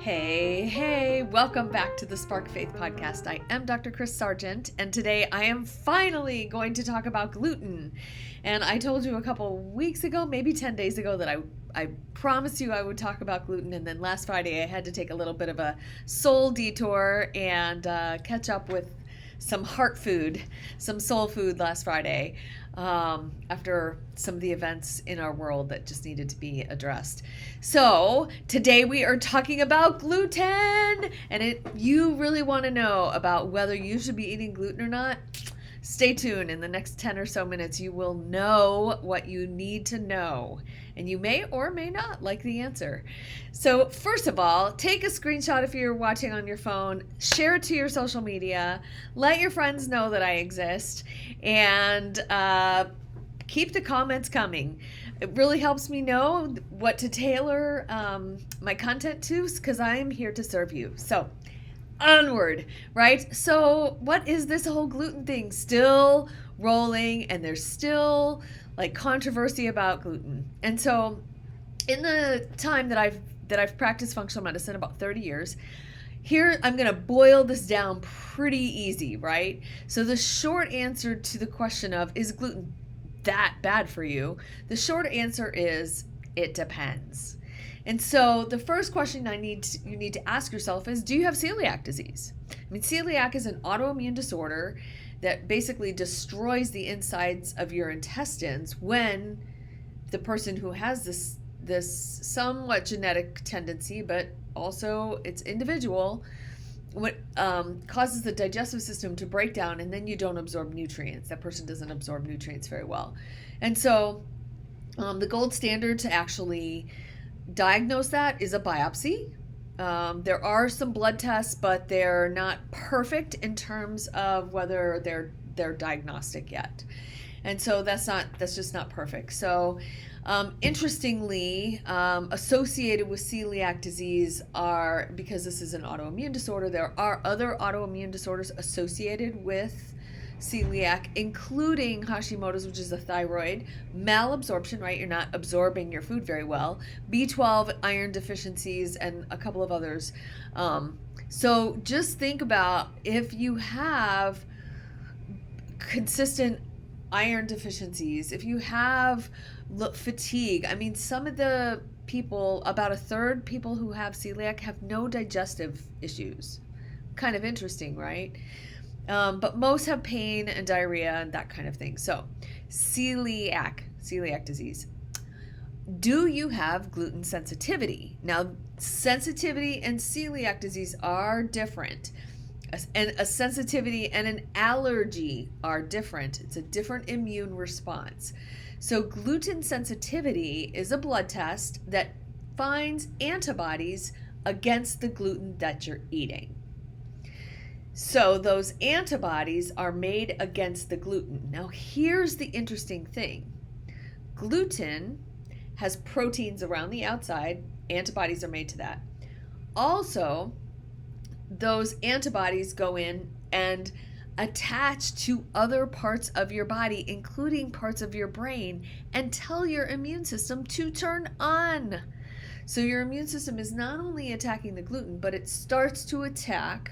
Hey, welcome back to the Spark Faith podcast. I am Dr. Chris Sargent, and today I am finally going to talk about gluten. And I told you a couple weeks ago, maybe 10 days ago, that I promised you I would talk about gluten, and then last Friday I had to take a little bit of a soul detour and catch up with some heart food, some soul food last Friday, after some of the events in our world that just needed to be addressed. So today we are talking about gluten, and if you really want to know about whether you should be eating gluten or not, stay tuned. In the next 10 or so minutes, you will know what you need to know, and you may or may not like the answer. So first of all, take a screenshot if you're watching on your phone, share it to your social media, let your friends know that I exist, and keep the comments coming. It really helps me know what to tailor my content to, because I'm here to serve you. So onward, right? So what is this whole gluten thing? Still rolling, and there's still like controversy about gluten. And so in the time that I've practiced functional medicine, about 30 years, here I'm going to boil this down pretty easy, right? So the short answer to the question of, is gluten that bad for you? The short answer is, it depends. And so the first question you need to ask yourself is, do you have celiac disease? I mean, celiac is an autoimmune disorder that basically destroys the insides of your intestines when the person who has this somewhat genetic tendency, but also it's individual, what causes the digestive system to break down, and then you don't absorb nutrients. That person doesn't absorb nutrients very well. And so the gold standard to actually diagnose that is a biopsy. There are some blood tests, but they're not perfect in terms of whether they're diagnostic yet. And so that's just not perfect. So interestingly, associated with celiac disease are, because this is an autoimmune disorder, there are other autoimmune disorders associated with celiac, including Hashimoto's, which is a thyroid, malabsorption, right? You're not absorbing your food very well, B12, iron deficiencies, and a couple of others. So just think about if you have consistent iron deficiencies, if you have fatigue. I mean, some of the people, about a third people who have celiac, have no digestive issues. Kind of interesting, right? But most have pain and diarrhea and that kind of thing. So celiac disease. Do you have gluten sensitivity? Now, sensitivity and celiac disease are different. And a sensitivity and an allergy are different. It's a different immune response. So gluten sensitivity is a blood test that finds antibodies against the gluten that you're eating. So those antibodies are made against the gluten. Now here's the interesting thing. Gluten has proteins around the outside. Antibodies are made to that. Also, those antibodies go in and attach to other parts of your body, including parts of your brain, and tell your immune system to turn on. So your immune system is not only attacking the gluten, but it starts to attack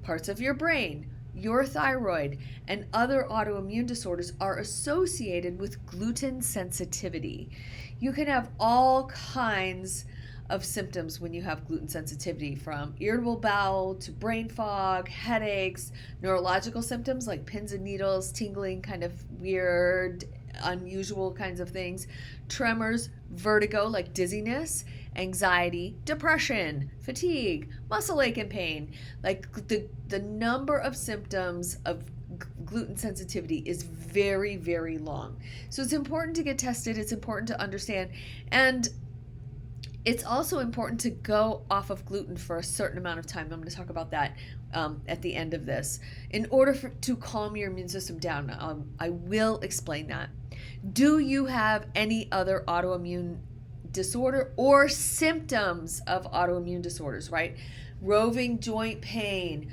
parts of your brain. Your thyroid and other autoimmune disorders are associated with gluten sensitivity. You can have all kinds of symptoms when you have gluten sensitivity, from irritable bowel to brain fog, headaches, neurological symptoms like pins and needles, tingling, kind of weird, unusual kinds of things, tremors, vertigo like dizziness, anxiety, depression, fatigue, muscle ache and pain. Like the number of symptoms of gluten sensitivity is very, very long. So it's important to get tested. It's important to understand. And it's also important to go off of gluten for a certain amount of time. I'm going to talk about that at the end of this, in order to calm your immune system down. I will explain that. Do you have any other autoimmune disorder or symptoms of autoimmune disorders, right? Roving joint pain,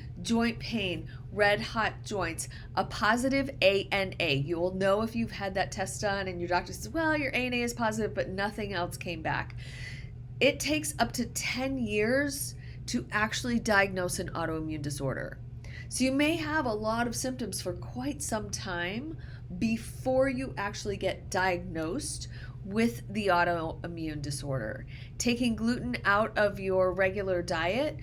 red hot joints, a positive ANA. You will know if you've had that test done and your doctor says, well, your ANA is positive, but nothing else came back. It takes up to 10 years to actually diagnose an autoimmune disorder. So you may have a lot of symptoms for quite some time before you actually get diagnosed with the autoimmune disorder. Taking gluten out of your regular diet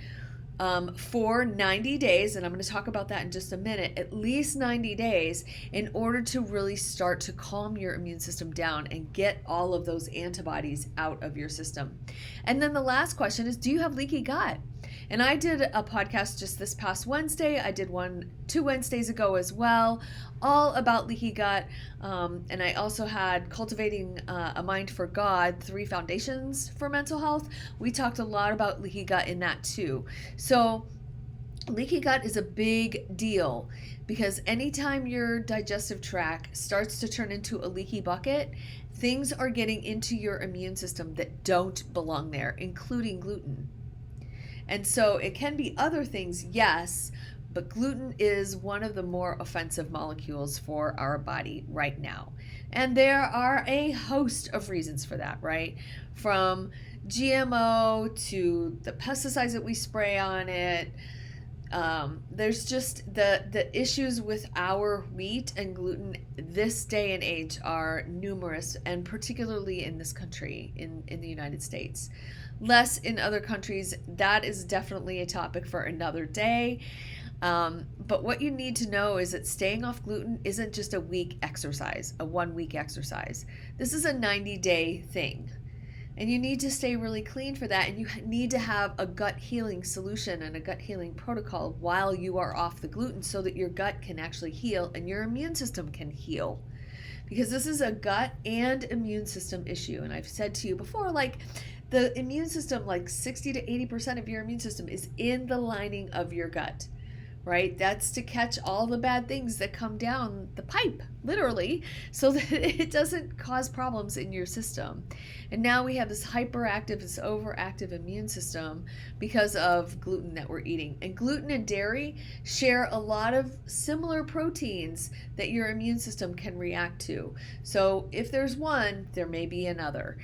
for 90 days, and I'm going to talk about that in just a minute, at least 90 days, in order to really start to calm your immune system down and get all of those antibodies out of your system. And then the last question is, do you have leaky gut? And I did a podcast just this past Wednesday. I did one 2 Wednesdays ago as well, all about leaky gut. And I also had Cultivating a Mind for God, 3 Foundations for Mental Health. We talked a lot about leaky gut in that too. So leaky gut is a big deal because anytime your digestive tract starts to turn into a leaky bucket, things are getting into your immune system that don't belong there, including gluten. And so it can be other things, yes, but gluten is one of the more offensive molecules for our body right now. And there are a host of reasons for that, right? From GMO to the pesticides that we spray on it. There's just the issues with our wheat and gluten this day and age are numerous, and particularly in this country, in the United States. Less in other countries. That is definitely a topic for another day. But what you need to know is that staying off gluten isn't just a week exercise, a 1-week exercise. This is a 90-day thing. And you need to stay really clean for that. And you need to have a gut healing solution and a gut healing protocol while you are off the gluten so that your gut can actually heal and your immune system can heal. Because this is a gut and immune system issue. And I've said to you before, like, the immune system, like 60 to 80% of your immune system is in the lining of your gut, right? That's to catch all the bad things that come down the pipe, literally, so that it doesn't cause problems in your system. And now we have this hyperactive, this overactive immune system because of gluten that we're eating. And gluten and dairy share a lot of similar proteins that your immune system can react to. So if there's one, there may be another.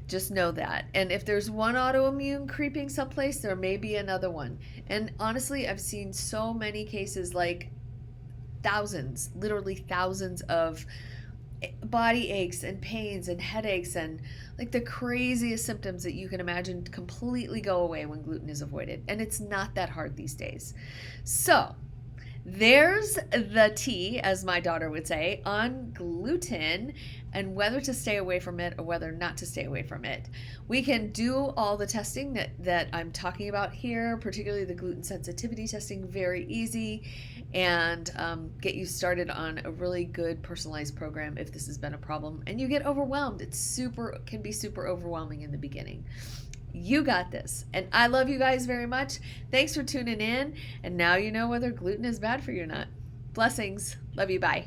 Just know that. And if there's one autoimmune creeping someplace, there may be another one. And honestly, I've seen so many cases, like thousands, literally thousands of body aches and pains and headaches and like the craziest symptoms that you can imagine completely go away when gluten is avoided. And it's not that hard these days. So there's the tea, as my daughter would say, on gluten and whether to stay away from it or whether not to stay away from it. We can do all the testing that I'm talking about here, particularly the gluten sensitivity testing, very easy, and get you started on a really good personalized program if this has been a problem and you get overwhelmed. It can be super overwhelming in the beginning. You got this. And I love you guys very much. Thanks for tuning in. And now you know whether gluten is bad for you or not. Blessings. Love you. Bye.